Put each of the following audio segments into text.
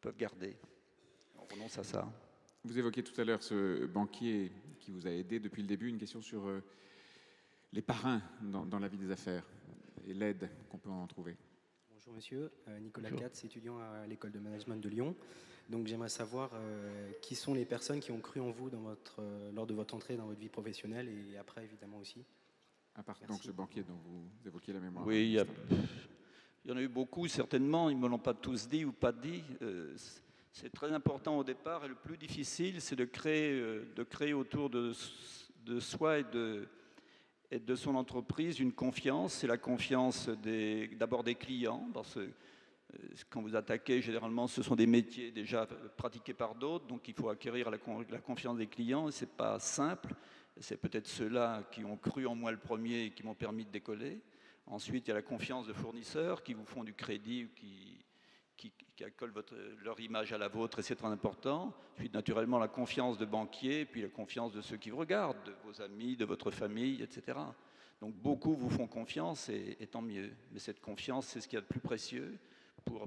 peuvent garder. On renonce à ça. Vous évoquiez tout à l'heure ce banquier qui vous a aidé depuis le début. Une question sur les parrains dans la vie des affaires et l'aide qu'on peut en trouver. Bonjour monsieur, Nicolas Katz, étudiant à l'école de management de Lyon. Donc j'aimerais savoir qui sont les personnes qui ont cru en vous lors de votre entrée dans votre vie professionnelle et après évidemment aussi. À part donc ce banquier dont vous évoquiez la mémoire. Oui, il y en a eu beaucoup certainement, ils ne me l'ont pas tous dit ou pas dit. C'est très important au départ et le plus difficile c'est de créer autour de soi et de son entreprise une confiance. C'est la confiance d'abord des clients, parce que quand vous attaquez, généralement, ce sont des métiers déjà pratiqués par d'autres, donc il faut acquérir la confiance des clients, et ce n'est pas simple. C'est peut-être ceux-là qui ont cru en moi le premier et qui m'ont permis de décoller. Ensuite, il y a la confiance de fournisseurs qui vous font du crédit ou qui accolent leur image à la vôtre, et c'est très important. Puis naturellement la confiance de banquiers, puis la confiance de ceux qui vous regardent, de vos amis, de votre famille, etc. Donc beaucoup vous font confiance, et tant mieux. Mais cette confiance, c'est ce qu'il y a de plus précieux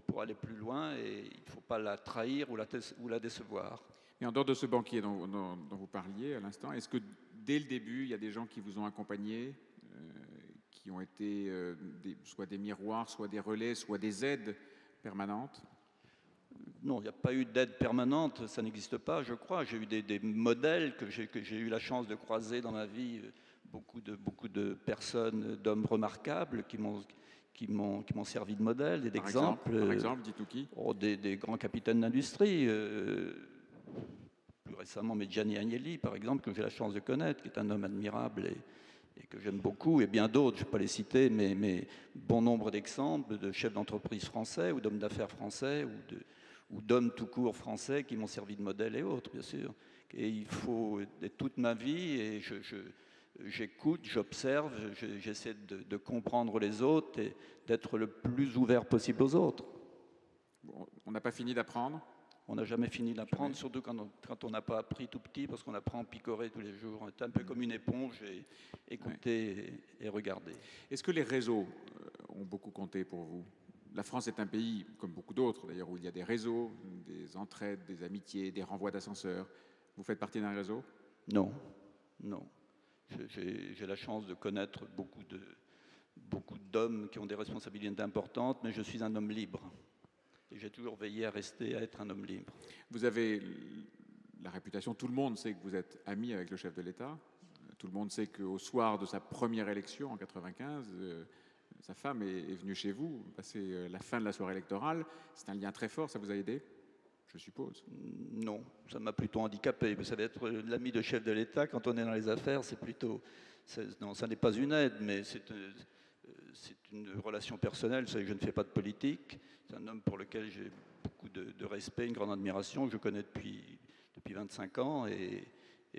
pour aller plus loin, et il ne faut pas la trahir ou la décevoir. Et en dehors de ce banquier dont vous parliez à l'instant, est-ce que dès le début, il y a des gens qui vous ont accompagné, qui ont été soit des miroirs, soit des relais, soit des aides permanente? Non, il n'y a pas eu d'aide permanente, ça n'existe pas, je crois. J'ai eu des modèles que j'ai eu la chance de croiser dans ma vie, beaucoup de personnes, d'hommes remarquables qui m'ont servi de modèle et d'exemple. Par exemple, dites-nous qui? Des grands capitaines d'industrie. Plus récemment, Gianni Agnelli, par exemple, que j'ai la chance de connaître, qui est un homme admirable et que j'aime beaucoup, et bien d'autres, je ne vais pas les citer, mais bon nombre d'exemples de chefs d'entreprise français ou d'hommes d'affaires français ou d'hommes tout court français qui m'ont servi de modèle et autres, bien sûr. Et il faut, toute ma vie, et j'écoute, j'observe, j'essaie de comprendre les autres et d'être le plus ouvert possible aux autres. Bon, on n'a pas fini d'apprendre? On n'a jamais fini d'apprendre, surtout quand on n'a pas appris tout petit, parce qu'on apprend à picorer tous les jours. On est un peu comme une éponge, et écouter et regarder. Est-ce que les réseaux ont beaucoup compté pour vous? La France est un pays, comme beaucoup d'autres d'ailleurs, où il y a des réseaux, des entraides, des amitiés, des renvois d'ascenseurs. Vous faites partie d'un réseau? Non, non. J'ai la chance de connaître beaucoup d'hommes qui ont des responsabilités importantes, mais je suis un homme libre. Et j'ai toujours veillé à être un homme libre. Vous avez la réputation, tout le monde sait que vous êtes ami avec le chef de l'État. Tout le monde sait qu'au soir de sa première élection en 1995, sa femme est venue chez vous, passer la fin de la soirée électorale. C'est un lien très fort, ça vous a aidé, je suppose? Non, ça m'a plutôt handicapé. Vous savez, être l'ami de chef de l'État, quand on est dans les affaires, c'est plutôt... Non, ça n'est pas une aide, mais c'est une relation personnelle. Vous savez, je ne fais pas de politique. C'est un homme pour lequel j'ai beaucoup de respect, une grande admiration, que je connais depuis 25 ans. Et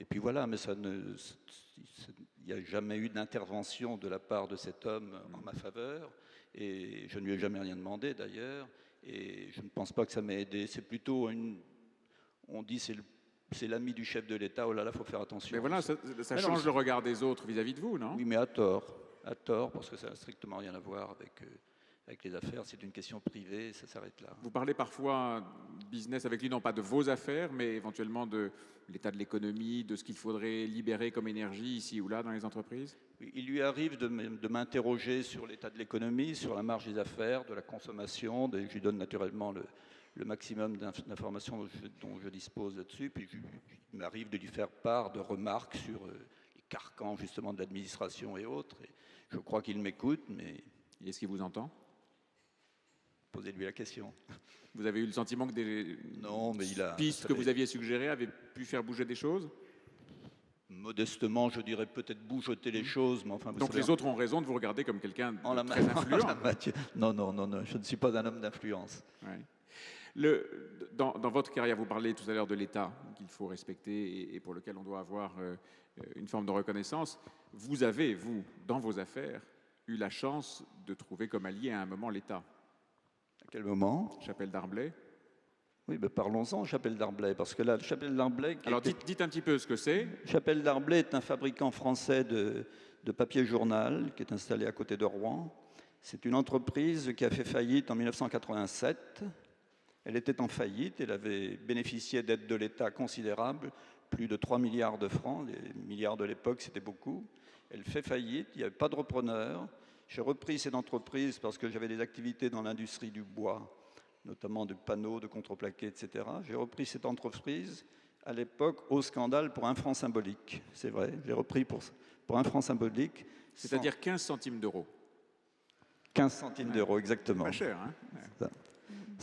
puis voilà, mais il n'y a jamais eu d'intervention de la part de cet homme en ma faveur. Et je ne lui ai jamais rien demandé d'ailleurs. Et je ne pense pas que ça m'ait aidé. C'est plutôt on dit c'est l'ami du chef de l'État. Oh là là, il faut faire attention. Mais voilà, ça change le regard des autres vis-à-vis de vous, non? Oui, mais à tort. À tort, parce que ça n'a strictement rien à voir avec les affaires. C'est une question privée et ça s'arrête là. Vous parlez parfois business avec lui, non pas de vos affaires, mais éventuellement de l'état de l'économie, de ce qu'il faudrait libérer comme énergie ici ou là dans les entreprises? Oui, il lui arrive de m'interroger sur l'état de l'économie, sur la marge des affaires, de la consommation. Je lui donne naturellement le maximum d'informations dont je dispose là-dessus. Puis il m'arrive de lui faire part de remarques sur les carcans justement de l'administration et autres. Et je crois qu'il m'écoute, mais... Et est-ce qu'il vous entend? Posez-lui la question. Vous avez eu le sentiment que des pistes que vous aviez suggérées avaient pu faire bouger des choses? Modestement, je dirais peut-être bougeoter les choses, mais enfin... Donc les autres ont raison de vous regarder comme quelqu'un de très influent? Non, je ne suis pas un homme d'influence. Ouais. Dans votre carrière, vous parlez tout à l'heure de l'État qu'il faut respecter et pour lequel on doit avoir une forme de reconnaissance. Vous avez, vous, dans vos affaires, eu la chance de trouver comme allié à un moment l'État. À quel moment? Chapelle Darblay. Oui, mais parlons-en, Chapelle Darblay, parce que là, Chapelle Darblay... Alors dites un petit peu ce que c'est. Chapelle Darblay est un fabricant français de papier journal qui est installé à côté de Rouen. C'est une entreprise qui a fait faillite en 1987. Et Elle était en faillite, elle avait bénéficié d'aides de l'État considérables, plus de 3 milliards de francs, les milliards de l'époque c'était beaucoup. Elle fait faillite, il n'y avait pas de repreneur. J'ai repris cette entreprise parce que j'avais des activités dans l'industrie du bois, notamment de panneaux, de contreplaqués, etc. J'ai repris cette entreprise à l'époque au scandale pour 1 franc symbolique. C'est vrai, j'ai repris pour 1 franc symbolique. C'est-à-dire 15 centimes d'euros. 15 centimes d'euros, exactement. Pas cher, hein?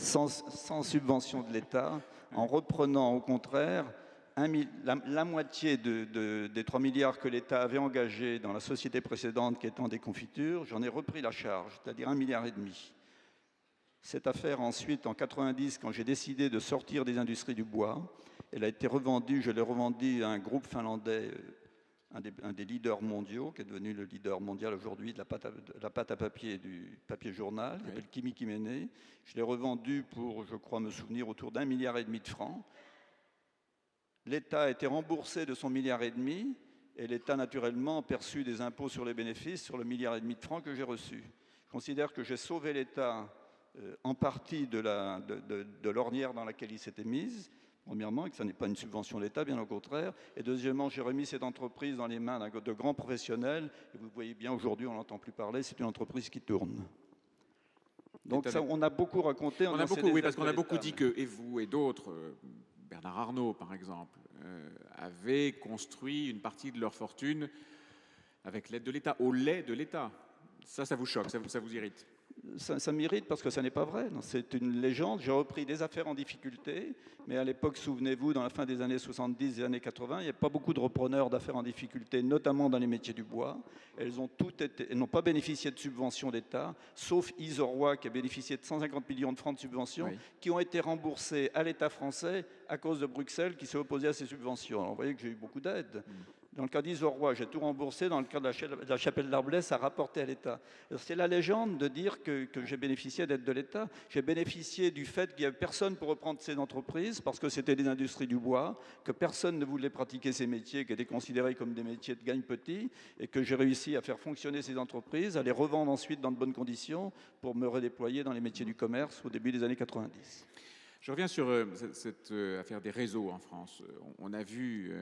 Sans subvention de l'État, en reprenant au contraire la moitié des 3 milliards que l'État avait engagés dans la société précédente qui était en déconfiture, j'en ai repris la charge, c'est-à-dire 1,5 milliard. Cette affaire ensuite, en 90, quand j'ai décidé de sortir des industries du bois, elle a été revendue, je l'ai revendue à un groupe finlandais, un des leaders mondiaux, qui est devenu le leader mondial aujourd'hui de la pâte à papier et du papier journal, qui s'appelle Kimi Kimene. Je l'ai revendu pour, je crois me souvenir, autour d'1,5 milliard de francs. L'État a été remboursé de son 1,5 milliard et l'État, naturellement, a perçu des impôts sur les bénéfices sur le 1,5 milliard de francs que j'ai reçu. Je considère que j'ai sauvé l'État en partie de l'ornière dans laquelle il s'était mise, premièrement, et que ce n'est pas une subvention d'État, bien au contraire. Et deuxièmement, j'ai remis cette entreprise dans les mains de grands professionnels. Et vous voyez bien, aujourd'hui, on n'entend plus parler, c'est une entreprise qui tourne. Donc ça, on a beaucoup raconté. On a beaucoup, oui, parce qu'on a beaucoup dit que, et vous et d'autres, Bernard Arnault, par exemple, avaient construit une partie de leur fortune avec l'aide de l'État, au lait de l'État. Ça vous choque, ça vous irrite? Ça m'irrite parce que ça n'est pas vrai. C'est une légende. J'ai repris des affaires en difficulté, mais à l'époque, souvenez-vous, dans la fin des années 70 et des années 80, il n'y a pas beaucoup de repreneurs d'affaires en difficulté, notamment dans les métiers du bois. Elles n'ont pas bénéficié de subventions d'État, sauf Isorois qui a bénéficié de 150 millions de francs de subventions, qui ont été remboursés à l'État français à cause de Bruxelles qui s'est opposé à ces subventions. Alors, vous voyez que j'ai eu beaucoup d'aide. Dans le cas d'Isorois, j'ai tout remboursé. Dans le cas de la chapelle d'Arblay, ça a rapporté à l'État. C'est la légende de dire que j'ai bénéficié d'aide de l'État. J'ai bénéficié du fait qu'il n'y avait personne pour reprendre ces entreprises parce que c'était des industries du bois, que personne ne voulait pratiquer ces métiers qui étaient considérés comme des métiers de gagne petit et que j'ai réussi à faire fonctionner ces entreprises, à les revendre ensuite dans de bonnes conditions pour me redéployer dans les métiers du commerce au début des années 90. Je reviens sur cette affaire des réseaux en France. On a vu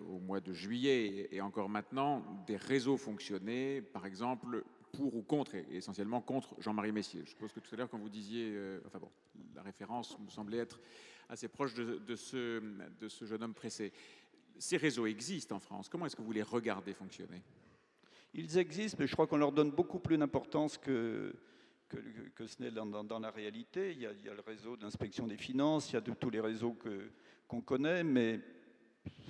au mois de juillet et encore maintenant des réseaux fonctionner, par exemple, pour ou contre, et essentiellement contre Jean-Marie Messier. Je suppose que tout à l'heure, quand vous disiez, enfin bon, la référence me semblait être assez proche de ce jeune homme pressé. Ces réseaux existent en France. Comment est-ce que vous les regardez fonctionner? Ils existent, mais je crois qu'on leur donne beaucoup plus d'importance que ce n'est dans la réalité. Il y a le réseau d'inspection des finances, il y a tous les réseaux qu'on connaît, mais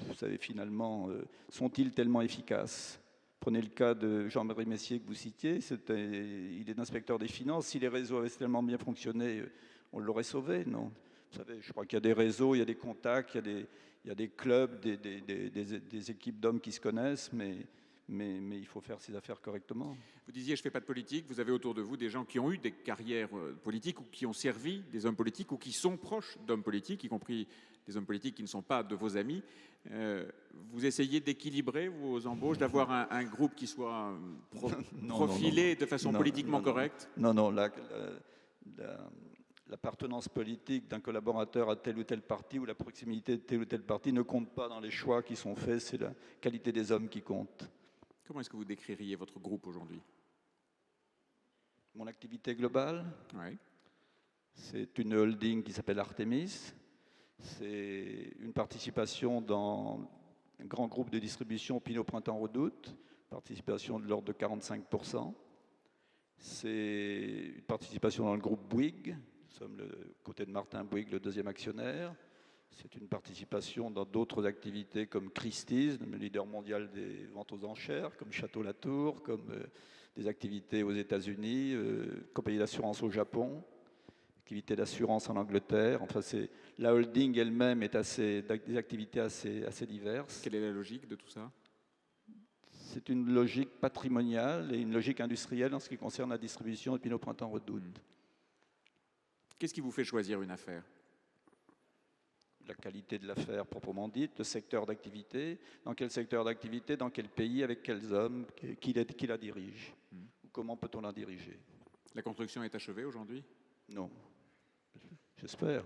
vous savez, finalement, sont-ils tellement efficaces? Prenez le cas de Jean-Marie Messier que vous citiez, il est inspecteur des finances. Si les réseaux avaient tellement bien fonctionné, on l'aurait sauvé, non? Vous savez, je crois qu'il y a des réseaux, il y a des contacts, il y a des clubs, des équipes d'hommes qui se connaissent, mais il faut faire ses affaires correctement. Vous disiez, je ne fais pas de politique. Vous avez autour de vous des gens qui ont eu des carrières politiques ou qui ont servi des hommes politiques ou qui sont proches d'hommes politiques, y compris des hommes politiques qui ne sont pas de vos amis. Vous essayez d'équilibrer vos embauches, d'avoir un groupe qui soit profilé de façon politiquement correcte? Non, l'appartenance politique d'un collaborateur à tel ou tel parti ou la proximité de tel ou tel parti ne compte pas dans les choix qui sont faits, c'est la qualité des hommes qui compte. Comment est-ce que vous décririez votre groupe aujourd'hui? Mon activité globale, c'est une holding qui s'appelle Artemis. C'est une participation dans un grand groupe de distribution Pinot Printemps Redoute, participation de l'ordre de 45%. C'est une participation dans le groupe Bouygues. Nous sommes côté de Martin Bouygues, le deuxième actionnaire. C'est une participation dans d'autres activités comme Christie's, le leader mondial des ventes aux enchères, comme Château Latour, comme des activités aux États-Unis, compagnie d'assurance au Japon, activité d'assurance en Angleterre. Enfin, la holding elle-même est des activités assez diverses. Quelle est la logique de tout ça? C'est une logique patrimoniale et une logique industrielle en ce qui concerne la distribution de Pinot Printemps Redoute. Qu'est-ce qui vous fait choisir une affaire? La qualité de l'affaire proprement dite, le secteur d'activité, dans quel secteur d'activité, dans quel pays, avec quels hommes, qui la dirige, ou comment peut-on la diriger. La construction est achevée aujourd'hui? Non, j'espère.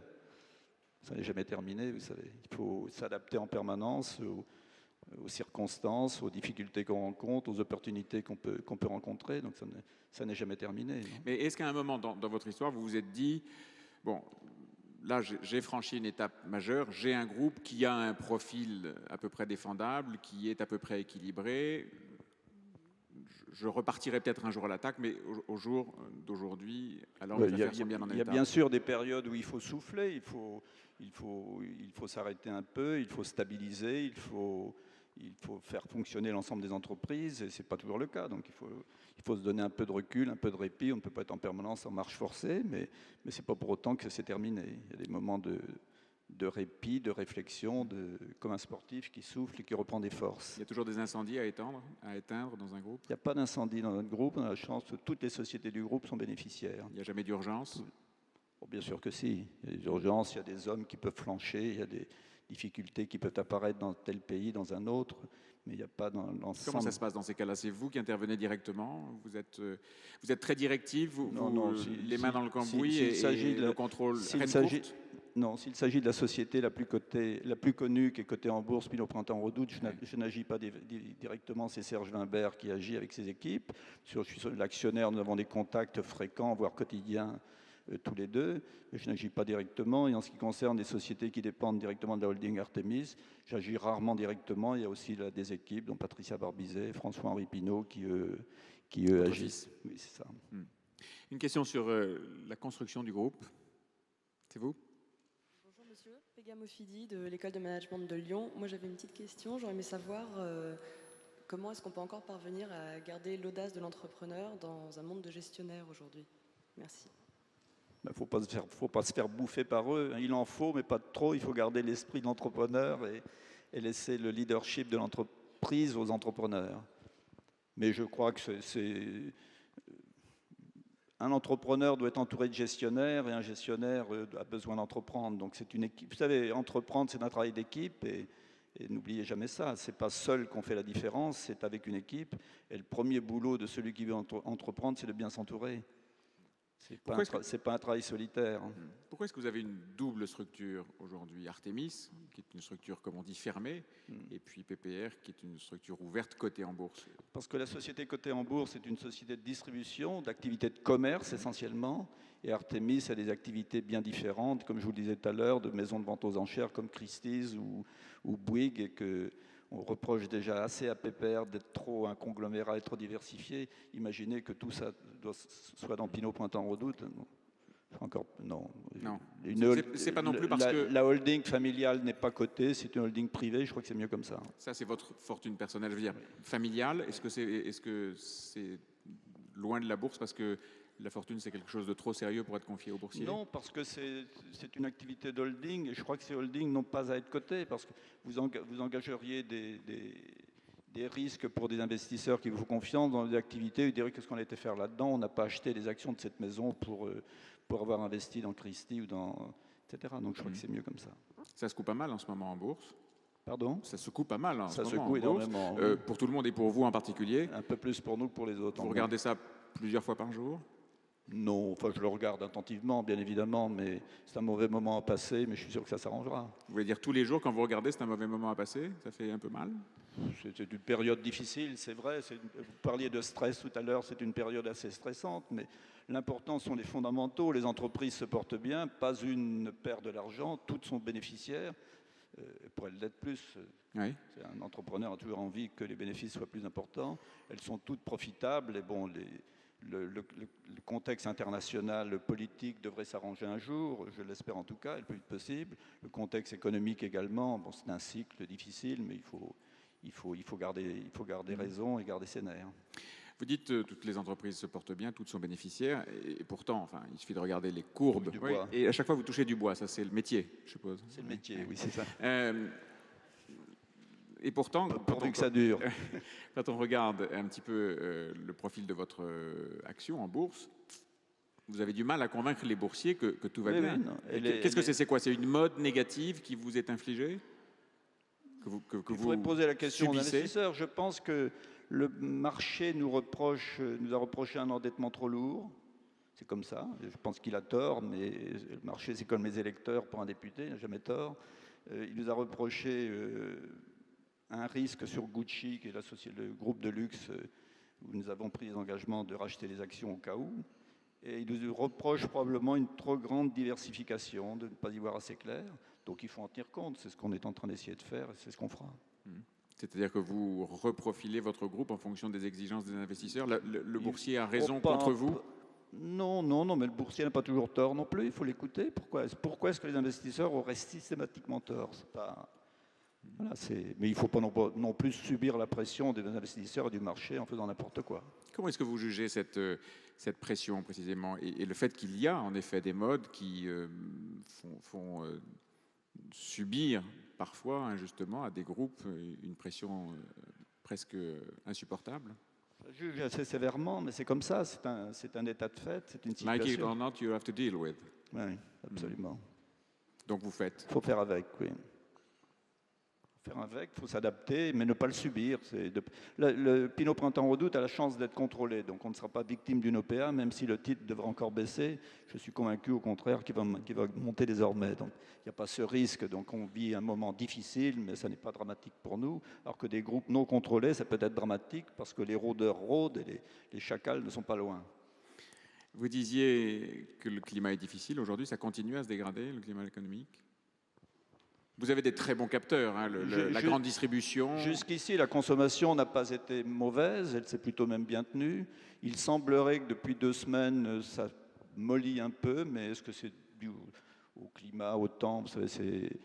Ça n'est jamais terminé, vous savez. Il faut s'adapter en permanence aux circonstances, aux difficultés qu'on rencontre, aux opportunités qu'on peut rencontrer. Donc ça n'est jamais terminé. Non. Mais est-ce qu'à un moment dans votre histoire, vous vous êtes dit, bon, là j'ai franchi une étape majeure, j'ai un groupe qui a un profil à peu près défendable, qui est à peu près équilibré, je repartirai peut-être un jour à l'attaque, mais au jour d'aujourd'hui, alors les affaires sont bien en état. Il y a bien sûr des périodes où il faut souffler, il faut s'arrêter un peu, il faut stabiliser, il faut faire fonctionner l'ensemble des entreprises, et ce n'est pas toujours le cas. Donc il faut se donner un peu de recul, un peu de répit. On ne peut pas être en permanence en marche forcée, mais ce n'est pas pour autant que c'est terminé. Il y a des moments de répit, de réflexion, comme un sportif qui souffle et qui reprend des forces. Il y a toujours des incendies à éteindre dans un groupe? Il n'y a pas d'incendie dans notre groupe. On a la chance que toutes les sociétés du groupe sont bénéficiaires. Il n'y a jamais d'urgence? Bon, bien sûr que si. Il y a des urgences, il y a des hommes qui peuvent flancher, il y a des difficultés qui peuvent apparaître dans tel pays, dans un autre, mais il n'y a pas dans l'ensemble. Comment ça se passe dans ces cas-là? C'est vous qui intervenez directement? Vous êtes très directif, les mains dans le cambouis et le contrôle? Non, s'il s'agit de la société la plus connue, qui est cotée en bourse, Pinot Printemps Redoute, je n'agis pas directement, c'est Serge Wimbert qui agit avec ses équipes. Je suis l'actionnaire, nous avons des contacts fréquents, voire quotidiens, tous les deux. Je n'agis pas directement. Et en ce qui concerne les sociétés qui dépendent directement de la holding Artemis, j'agis rarement directement. Il y a aussi des équipes, dont Patricia Barbizet, François-Henri Pinault, qui eux agissent. Oui, c'est ça. Une question sur la construction du groupe. C'est vous? Pega Mofidi de l'école de management de Lyon. Moi j'avais une petite question, j'aurais aimé savoir comment est-ce qu'on peut encore parvenir à garder l'audace de l'entrepreneur dans un monde de gestionnaires aujourd'hui. Merci. Il ne faut pas se faire bouffer par eux. Il en faut, mais pas de trop. Il faut garder l'esprit de l'entrepreneur et laisser le leadership de l'entreprise aux entrepreneurs. Mais je crois que un entrepreneur doit être entouré de gestionnaires et un gestionnaire a besoin d'entreprendre. Donc c'est une équipe. Vous savez, entreprendre, c'est un travail d'équipe et n'oubliez jamais ça. C'est pas seul qu'on fait la différence, c'est avec une équipe. Et le premier boulot de celui qui veut entreprendre, c'est de bien s'entourer. C'est pas un travail solitaire. Pourquoi est-ce que vous avez une double structure aujourd'hui? Artemis, qui est une structure, comme on dit, fermée, et puis PPR, qui est une structure ouverte, cotée en bourse. Parce que la société cotée en bourse est une société de distribution, d'activités de commerce essentiellement, et Artemis a des activités bien différentes, comme je vous le disais tout à l'heure, de maisons de vente aux enchères comme Christie's ou Bouygues, et que on reproche déjà assez à PPR d'être trop un conglomérat et trop diversifié. Imaginez que tout ça soit dans Pinot Printemps Redoute. Non. C'est pas non plus parce que la holding familiale n'est pas cotée, c'est une holding privée. Je crois que c'est mieux comme ça. Ça, c'est votre fortune personnelle. Je veux dire, familiale. Est-ce que c'est loin de la bourse parce que la fortune, c'est quelque chose de trop sérieux pour être confié aux boursiers? Non, parce que c'est une activité d'holding, et je crois que ces holdings n'ont pas à être cotés, parce que vous engageriez des risques pour des investisseurs qui vous font confiance dans des activités. Ils diraient qu'est-ce qu'on a été faire là-dedans? On n'a pas acheté les actions de cette maison pour avoir investi dans Christie ou etc. Donc je crois que c'est mieux comme ça. Ça se coupe pas mal en ce moment en bourse? Pardon? Ça se coupe pas mal en ce moment. Ça se coupe énormément. Oui. Pour tout le monde et pour vous en particulier? Un peu plus pour nous que pour les autres. Vous regardez ça plusieurs fois par jour? Non, enfin je le regarde attentivement, bien évidemment, mais c'est un mauvais moment à passer, mais je suis sûr que ça s'arrangera. Vous voulez dire tous les jours, quand vous regardez, c'est un mauvais moment à passer? Ça fait un peu mal? C'est une période difficile, c'est vrai. Vous parliez de stress tout à l'heure, c'est une période assez stressante, mais l'important sont les fondamentaux. Les entreprises se portent bien, pas une ne perd de l'argent, toutes sont bénéficiaires. Pour elles l'être plus. Oui. Un entrepreneur a toujours envie que les bénéfices soient plus importants. Elles sont toutes profitables et bon, le contexte international, le politique devrait s'arranger un jour, je l'espère en tout cas, le plus vite possible. Le contexte économique également, bon, c'est un cycle difficile, mais il faut garder raison et garder ses nerfs. Vous dites que toutes les entreprises se portent bien, toutes sont bénéficiaires, et pourtant, enfin, il suffit de regarder les courbes. Du bois. Et à chaque fois, vous touchez du bois, ça c'est le métier, je suppose. C'est le métier, oui, c'est ça. Et pourtant, pourvu que ça dure. Quand on regarde un petit peu le profil de votre action en bourse, vous avez du mal à convaincre les boursiers que tout va bien. Qu'est-ce que c'est? C'est quoi? C'est une mode négative qui vous est infligée? Il faudrait poser la question aux investisseurs. Je pense que le marché nous a reproché un endettement trop lourd. C'est comme ça. Je pense qu'il a tort, mais le marché, c'est comme les électeurs pour un député, il n'a jamais tort. Il nous a reproché un risque sur Gucci, qui est le groupe de luxe, où nous avons pris l'engagement de racheter les actions au cas où. Et il nous reproche probablement une trop grande diversification, de ne pas y voir assez clair. Donc il faut en tenir compte. C'est ce qu'on est en train d'essayer de faire et c'est ce qu'on fera. C'est-à-dire que vous reprofilez votre groupe en fonction des exigences des investisseurs. Le boursier a raison contre vous? Non, mais le boursier n'a pas toujours tort non plus. Il faut l'écouter. Pourquoi est-ce que les investisseurs auraient systématiquement tort? C'est pas... Voilà, mais il ne faut pas non plus subir la pression des investisseurs et du marché en faisant n'importe quoi. Comment est-ce que vous jugez cette pression précisément et le fait qu'il y a en effet des modes qui font subir parfois injustement à des groupes une pression presque insupportable? Je juge assez sévèrement, mais c'est comme ça, c'est un état de fait, c'est une situation. Like it or not, you have to deal with. Oui, absolument. Donc vous faites. Il faut faire avec, oui. Faire avec, il faut s'adapter, mais ne pas le subir. Le Pinot Printemps Redoute a la chance d'être contrôlé, donc on ne sera pas victime d'une OPA, même si le titre devrait encore baisser. Je suis convaincu, au contraire, qu'il va monter désormais. Donc il n'y a pas ce risque. Donc on vit un moment difficile, mais ça n'est pas dramatique pour nous. Alors que des groupes non contrôlés, ça peut être dramatique parce que les rôdeurs rôdent et les chacals ne sont pas loin. Vous disiez que le climat est difficile. Aujourd'hui, ça continue à se dégrader, le climat économique? Vous avez des très bons capteurs, hein, la grande distribution. Jusqu'ici, la consommation n'a pas été mauvaise, elle s'est plutôt même bien tenue. Il semblerait que depuis 2 semaines, ça mollit un peu, mais est-ce que c'est dû au climat, au temps? Vous savez,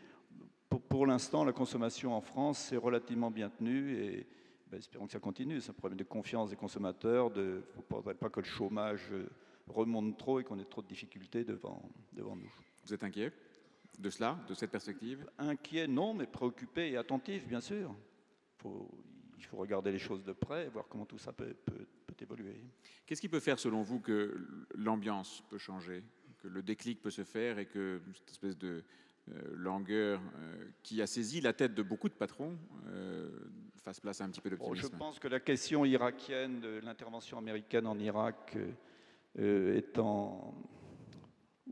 pour l'instant, la consommation en France s'est relativement bien tenue et espérons que ça continue. C'est un problème de confiance des consommateurs. Il ne faudrait pas que le chômage remonte trop et qu'on ait trop de difficultés devant nous. Vous êtes inquiet de cela, de cette perspective? Inquiet, non, mais préoccupé et attentif, bien sûr. Il faut regarder les choses de près et voir comment tout ça peut évoluer. Qu'est-ce qui peut faire, selon vous, que l'ambiance peut changer, que le déclic peut se faire et que cette espèce de langueur qui a saisi la tête de beaucoup de patrons fasse place à un petit peu d'optimisme? Je pense que la question irakienne, de l'intervention américaine en Irak, ou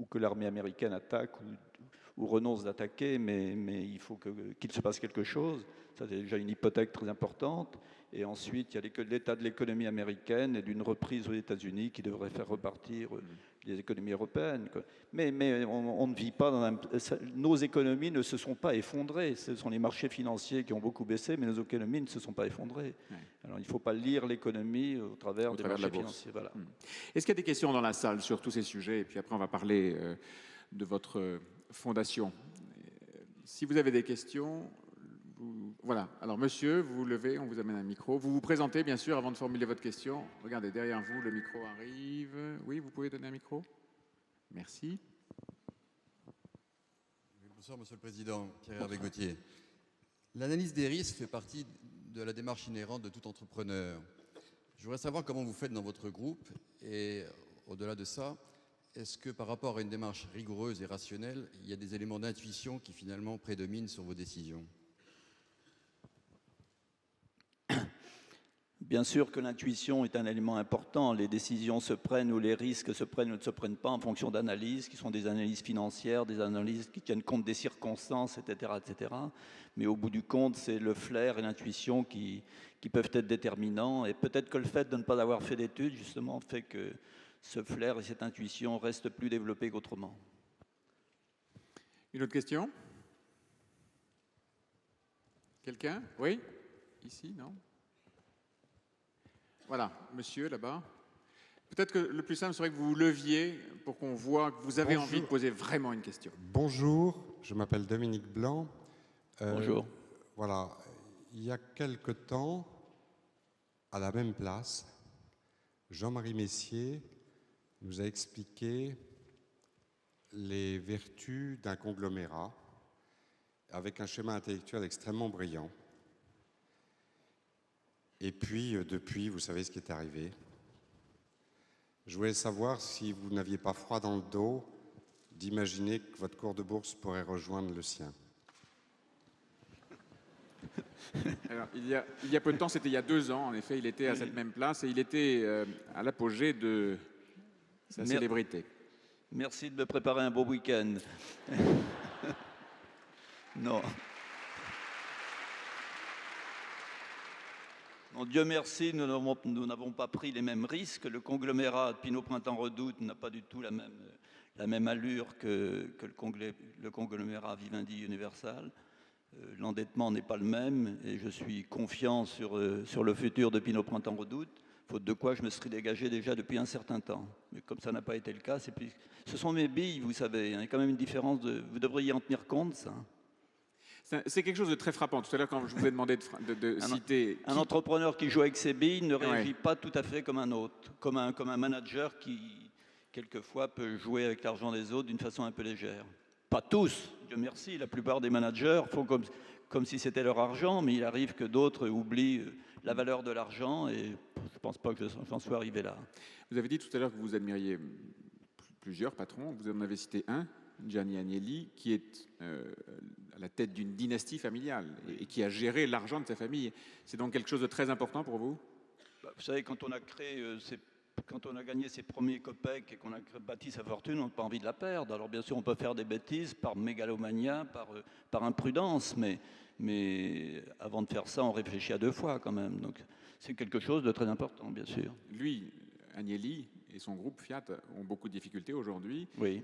que l'armée américaine attaque ou renonce d'attaquer, mais il faut qu'il se passe quelque chose. Ça, c'est déjà une hypothèque très importante. Et ensuite, il y a l'état de l'économie américaine et d'une reprise aux États-Unis qui devrait faire repartir les économies européennes. Mais on ne vit pas nos économies ne se sont pas effondrées. Ce sont les marchés financiers qui ont beaucoup baissé, mais nos économies ne se sont pas effondrées. Ouais. Alors, il ne faut pas lire l'économie au travers des marchés financiers. Voilà. Est-ce qu'il y a des questions dans la salle sur tous ces sujets? Et puis après, on va parler de votre fondation. Si vous avez des questions, voilà. Alors, monsieur, vous vous levez, on vous amène un micro. Vous vous présentez, bien sûr, avant de formuler votre question. Regardez, derrière vous, le micro arrive. Oui, vous pouvez donner un micro? Merci. Bonsoir, Monsieur le Président. Pierre-Hervé Gauthier. L'analyse des risques fait partie de la démarche inhérente de tout entrepreneur. Je voudrais savoir comment vous faites dans votre groupe et, au-delà de ça, est-ce que par rapport à une démarche rigoureuse et rationnelle, il y a des éléments d'intuition qui finalement prédominent sur vos décisions? Bien sûr que l'intuition est un élément important. Les décisions se prennent ou les risques se prennent ou ne se prennent pas en fonction d'analyses qui sont des analyses financières, des analyses qui tiennent compte des circonstances, etc., etc. Mais au bout du compte, c'est le flair et l'intuition qui peuvent être déterminants. Et peut-être que le fait de ne pas avoir fait d'études, justement, fait que ce flair et cette intuition restent plus développés qu'autrement. Une autre question? Quelqu'un? Oui? Ici, non? Voilà, monsieur, là-bas. Peut-être que le plus simple serait que vous vous leviez pour qu'on voit que vous avez envie de poser vraiment une question. Bonjour, je m'appelle Dominique Blanc. Bonjour. Voilà, il y a quelque temps, à la même place, Jean-Marie Messier nous a expliqué les vertus d'un conglomérat avec un schéma intellectuel extrêmement brillant. Et puis, depuis, vous savez ce qui est arrivé. Je voulais savoir si vous n'aviez pas froid dans le dos d'imaginer que votre cours de bourse pourrait rejoindre le sien. Alors, il y a peu de temps, c'était il y a 2 ans, en effet, il était à cette même place et il était à l'apogée de sa célébrité. Merci de me préparer un beau week-end. Non. Non, Dieu merci, nous n'avons pas pris les mêmes risques. Le conglomérat Pinot Printemps Redoute n'a pas du tout la même allure que le conglomérat Vivendi Universal. L'endettement n'est pas le même et je suis confiant sur le futur de Pinot Printemps Redoute, faute de quoi je me serais dégagé déjà depuis un certain temps. Mais comme ça n'a pas été le cas, ce sont mes billes, vous savez. Il y a quand même une différence, vous devriez en tenir compte, ça. C'est quelque chose de très frappant. Tout à l'heure, quand je vous ai demandé de citer... Un entrepreneur qui joue avec ses billes ne réagit pas tout à fait comme un autre, comme un manager qui, quelquefois, peut jouer avec l'argent des autres d'une façon un peu légère. Pas tous, Dieu merci, la plupart des managers font comme si c'était leur argent, mais il arrive que d'autres oublient la valeur de l'argent et je ne pense pas que j'en sois arrivé là. Vous avez dit tout à l'heure que vous admiriez plusieurs patrons. Vous en avez cité un, Gianni Agnelli, qui est à la tête d'une dynastie familiale et qui a géré l'argent de sa famille. C'est donc quelque chose de très important pour vous? Vous savez, quand on a gagné ses premiers copecs et qu'on a bâti sa fortune, on n'a pas envie de la perdre. Alors bien sûr, on peut faire des bêtises par mégalomania, par imprudence, mais avant de faire ça, on réfléchit à deux fois quand même. Donc c'est quelque chose de très important, bien sûr. Lui, Agnelli et son groupe Fiat ont beaucoup de difficultés aujourd'hui. Oui.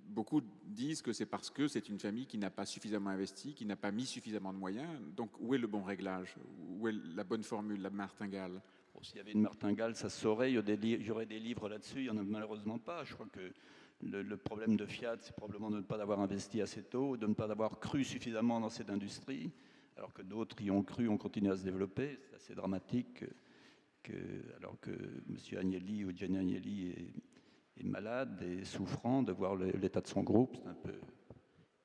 Beaucoup disent que c'est parce que c'est une famille qui n'a pas suffisamment investi, qui n'a pas mis suffisamment de moyens. Donc où est le bon réglage? Où est la bonne formule, la martingale? Bon, s'il y avait une martingale, ça se saurait, il y aurait des livres là-dessus, il n'y en a malheureusement pas. Je crois que le problème de Fiat, c'est probablement de ne pas avoir investi assez tôt, de ne pas avoir cru suffisamment dans cette industrie, alors que d'autres y ont cru, ont continué à se développer. C'est assez dramatique alors que M. Agnelli ou Gianni Agnelli est malade et souffrant de voir l'état de son groupe. C'est un peu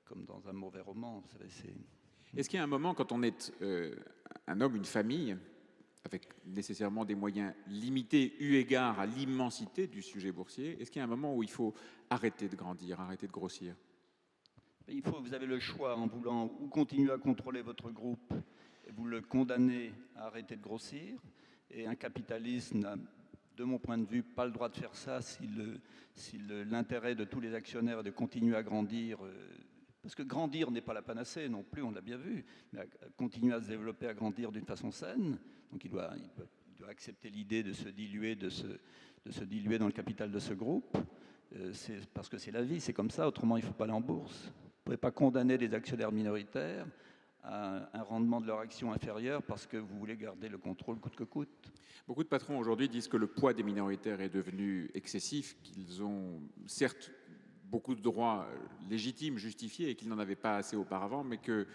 comme dans un mauvais roman. Vous savez, Est-ce qu'il y a un moment, quand on est un homme, une famille, avec nécessairement des moyens limités eu égard à l'immensité du sujet boursier, est-ce qu'il y a un moment où il faut arrêter de grandir, arrêter de grossir? Vous avez le choix en voulant ou continuer à contrôler votre groupe et vous le condamnez à arrêter de grossir. Et un capitaliste n'a, de mon point de vue, pas le droit de faire ça si l'intérêt de tous les actionnaires est de continuer à grandir. Parce que grandir n'est pas la panacée non plus, on l'a bien vu, mais continuer à se développer, à grandir d'une façon saine. Donc il doit accepter l'idée de se diluer, de se diluer dans le capital de ce groupe. C'est parce que c'est la vie, c'est comme ça, autrement il ne faut pas aller en bourse. Vous ne pouvez pas condamner des actionnaires minoritaires à un rendement de leur action inférieur parce que vous voulez garder le contrôle coûte que coûte. Beaucoup de patrons aujourd'hui disent que le poids des minoritaires est devenu excessif, qu'ils ont certes beaucoup de droits légitimes, justifiés, et qu'ils n'en avaient pas assez auparavant, mais que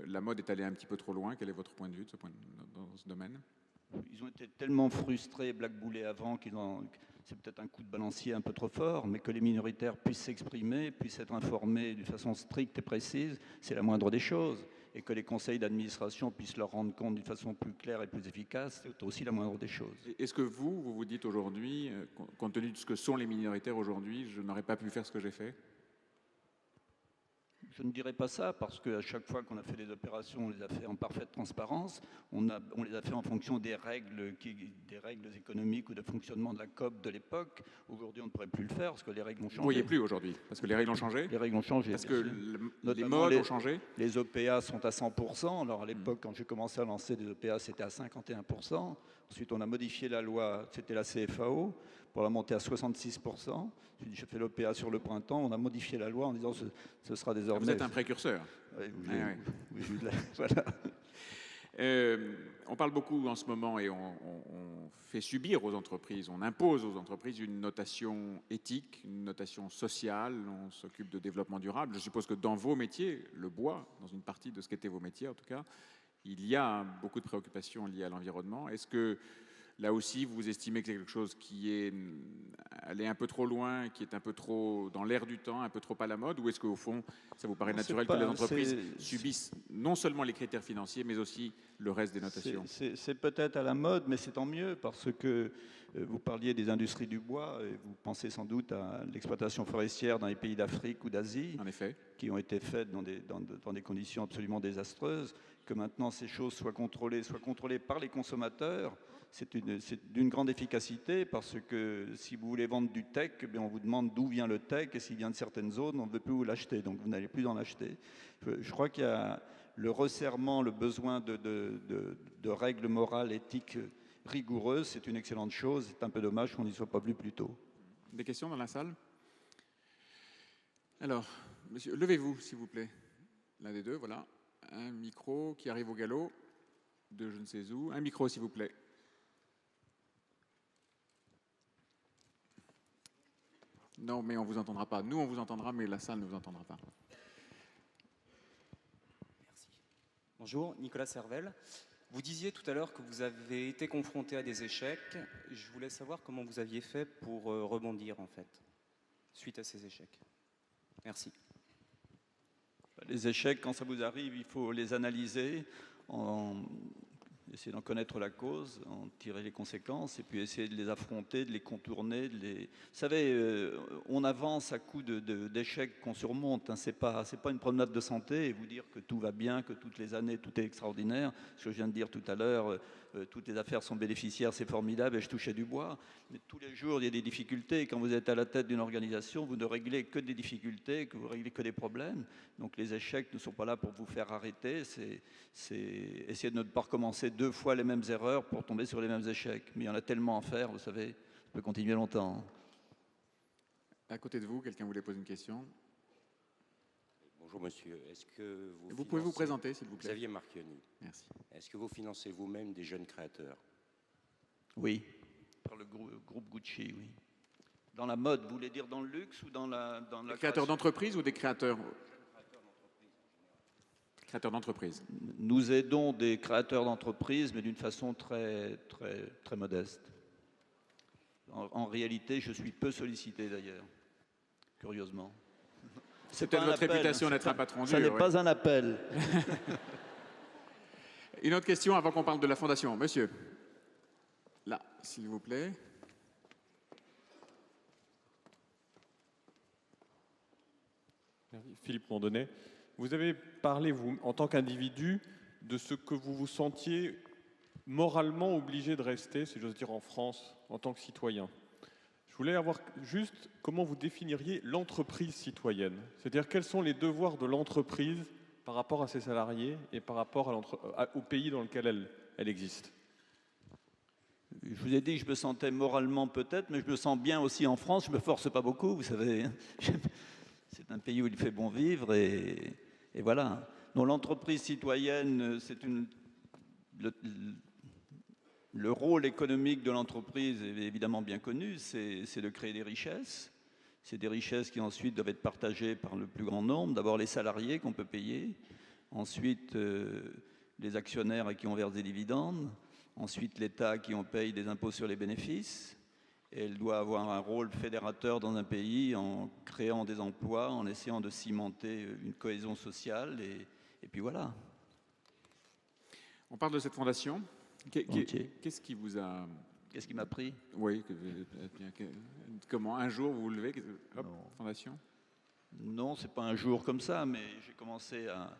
la mode est allée un petit peu trop loin. Quel est votre point de vue dans ce domaine? Ils ont été tellement frustrés, blackboulés avant, c'est peut-être un coup de balancier un peu trop fort, mais que les minoritaires puissent s'exprimer, puissent être informés d'une façon stricte et précise, c'est la moindre des choses. Et que les conseils d'administration puissent leur rendre compte d'une façon plus claire et plus efficace, c'est aussi la moindre des choses. Est-ce que vous dites aujourd'hui, compte tenu de ce que sont les minoritaires aujourd'hui, je n'aurais pas pu faire ce que j'ai fait? Je ne dirais pas ça, parce qu'à chaque fois qu'on a fait des opérations, on les a fait en parfaite transparence. On les a fait en fonction des règles économiques ou de fonctionnement de la COP de l'époque. Aujourd'hui, on ne pourrait plus le faire, parce que les règles ont changé. Vous ne voyez plus aujourd'hui, parce que les règles ont changé? Les règles ont changé. Parce que les modes modes ont changé? Les OPA sont à 100%. Alors à l'époque, quand j'ai commencé à lancer des OPA, c'était à 51%. Ensuite, on a modifié la loi, c'était la CFAO, pour la monter à 66%. J'ai fait l'OPA sur le printemps, on a modifié la loi en disant que ce sera désormais... Vous êtes un précurseur. Oui, voilà. On parle beaucoup en ce moment et on fait subir aux entreprises, on impose aux entreprises une notation éthique, une notation sociale, on s'occupe de développement durable. Je suppose que dans vos métiers, le bois, dans une partie de ce qu'étaient vos métiers en tout cas, il y a beaucoup de préoccupations liées à l'environnement. Est-ce que là aussi, vous estimez que c'est quelque chose qui est allé un peu trop loin, qui est un peu trop dans l'air du temps, un peu trop à la mode, ou est-ce qu'au fond, ça vous paraît naturel que les entreprises subissent non seulement les critères financiers, mais aussi le reste des notations? C'est peut-être à la mode, mais c'est tant mieux, parce que Vous parliez des industries du bois, et vous pensez sans doute à l'exploitation forestière dans les pays d'Afrique ou d'Asie, En effet. qui ont été faites dans des conditions absolument désastreuses. Que maintenant ces choses soient contrôlées par les consommateurs, c'est d'une grande efficacité, parce que si vous voulez vendre du tech, eh bien on vous demande d'où vient le tech, et s'il vient de certaines zones, on ne veut plus vous l'acheter, donc vous n'allez plus en acheter. Je crois qu'il y a le resserrement, le besoin de règles morales, éthiques rigoureuses, c'est une excellente chose. C'est un peu dommage qu'on n'y soit pas venu plus tôt. Des questions dans la salle? Alors, monsieur, levez-vous, s'il vous plaît. L'un des deux, voilà. Un micro qui arrive au galop, de je ne sais où. Un micro, s'il vous plaît. Non, mais on ne vous entendra pas. Nous, on vous entendra, mais la salle ne vous entendra pas. Merci. Bonjour, Nicolas Servel. Vous disiez tout à l'heure que vous avez été confronté à des échecs. Je voulais savoir comment vous aviez fait pour rebondir, en fait, suite à ces échecs. Merci. Les échecs, quand ça vous arrive, il faut les analyser, essayer d'en connaître la cause, en tirer les conséquences, et puis essayer de les affronter, de les contourner. Vous savez, on avance à coups d'échecs qu'on surmonte. Hein. C'est pas une promenade de santé et vous dire que tout va bien, que toutes les années tout est extraordinaire. Ce que je viens de dire tout à l'heure, toutes les affaires sont bénéficiaires, c'est formidable, et je touchais du bois. Mais tous les jours, il y a des difficultés. Quand vous êtes à la tête d'une organisation, vous ne réglez que des difficultés, que vous réglez que des problèmes. Donc les échecs ne sont pas là pour vous faire arrêter. C'est essayer de ne pas recommencer 2 fois les mêmes erreurs pour tomber sur les mêmes échecs. Mais il y en a tellement à faire, vous savez, ça peut continuer longtemps. À côté de vous, quelqu'un voulait poser une question? Bonjour monsieur, est-ce que vous pouvez vous présenter, s'il vous plaît? Xavier Marchioni. Merci. Est-ce que vous financez vous-même des jeunes créateurs? Oui, par le groupe Gucci, oui. Dans la mode, vous voulez dire dans le luxe ou dans la Des créateurs d'entreprise ou des créateurs? Créateurs d'entreprise. Nous aidons des créateurs d'entreprise, mais d'une façon très, très, très modeste. En réalité, je suis peu sollicité d'ailleurs, curieusement. C'est peut-être votre réputation d'être un patron dur. Ça n'est pas un appel. Une autre question avant qu'on parle de la fondation. Monsieur, là, s'il vous plaît. Philippe Mondonnet. Vous avez parlé, vous, en tant qu'individu, de ce que vous vous sentiez moralement obligé de rester, si j'ose dire, en France, en tant que citoyen. Je voulais avoir juste comment vous définiriez l'entreprise citoyenne. C'est-à-dire quels sont les devoirs de l'entreprise par rapport à ses salariés et par rapport au pays dans lequel elle existe. Je vous ai dit que je me sentais moralement peut-être, mais je me sens bien aussi en France. Je ne me force pas beaucoup, vous savez. C'est un pays où il fait bon vivre et voilà. Donc l'entreprise citoyenne, c'est le rôle économique de l'entreprise est évidemment bien connu, c'est de créer des richesses. C'est des richesses qui ensuite doivent être partagées par le plus grand nombre. D'abord les salariés qu'on peut payer, ensuite les actionnaires à qui on verse des dividendes, ensuite l'État à qui on paye des impôts sur les bénéfices. Et elle doit avoir un rôle fédérateur dans un pays en créant des emplois, en essayant de cimenter une cohésion sociale et puis voilà. On parle de cette fondation. Qu'est-ce qui vous a... Qu'est-ce qui m'a pris? Oui, comment un jour vous vous levez, hop, fondation? Non, c'est pas un jour comme ça, mais j'ai commencé à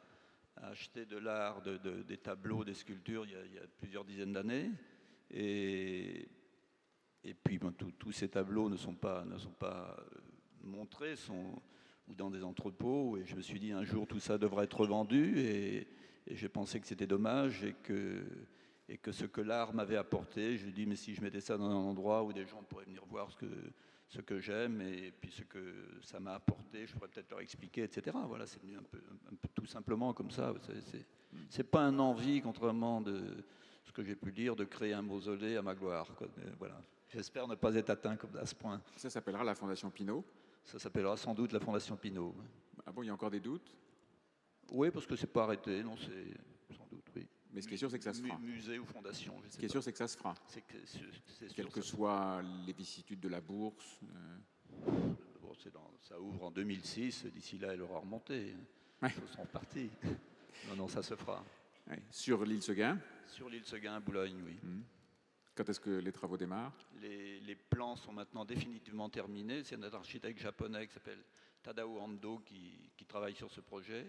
acheter de l'art, des tableaux, des sculptures il y a plusieurs dizaines d'années. Et puis ben, tous ces tableaux ne sont pas montrés, sont dans des entrepôts. Et je me suis dit un jour tout ça devrait être revendu. Et j'ai pensé que c'était dommage et que ce que l'art m'avait apporté, je dis mais si je mettais ça dans un endroit où des gens pourraient venir voir ce que j'aime et puis ce que ça m'a apporté, je pourrais peut-être leur expliquer, etc. Voilà, c'est venu un peu tout simplement comme ça. C'est pas un envie, contrairement de ce que j'ai pu dire, de créer un mausolée à ma gloire. Quoi. Voilà. J'espère ne pas être atteint à ce point. Ça s'appellera la Fondation Pinault? Ça s'appellera sans doute la Fondation Pinault. Ah bon, il y a encore des doutes? Oui, parce que c'est pas arrêté, non, c'est sans doute, oui. Mais ce qui est sûr, c'est que ça se fera. Musée ou fondation, je sais pas. Ce qui est sûr, c'est que ça se fera. Quelles que soient les vicissitudes de la bourse. Bon, ça ouvre en 2006. D'ici là, elle aura remonté. Ouais. Les choses sont parties. Non, ça se fera. Ouais. Sur l'île Seguin? Sur l'île Seguin, à Boulogne, oui. Quand est-ce que les travaux démarrent? Les plans sont maintenant définitivement terminés. C'est un architecte japonais qui s'appelle Tadao Ando qui travaille sur ce projet.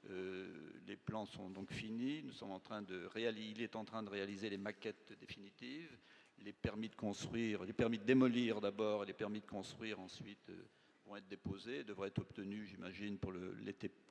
Les plans sont donc finis. Nous sommes il est en train de réaliser les maquettes définitives. Les permis de construire, les permis de démolir d'abord et les permis de construire ensuite vont être déposés et devraient être obtenus, j'imagine, pour l'été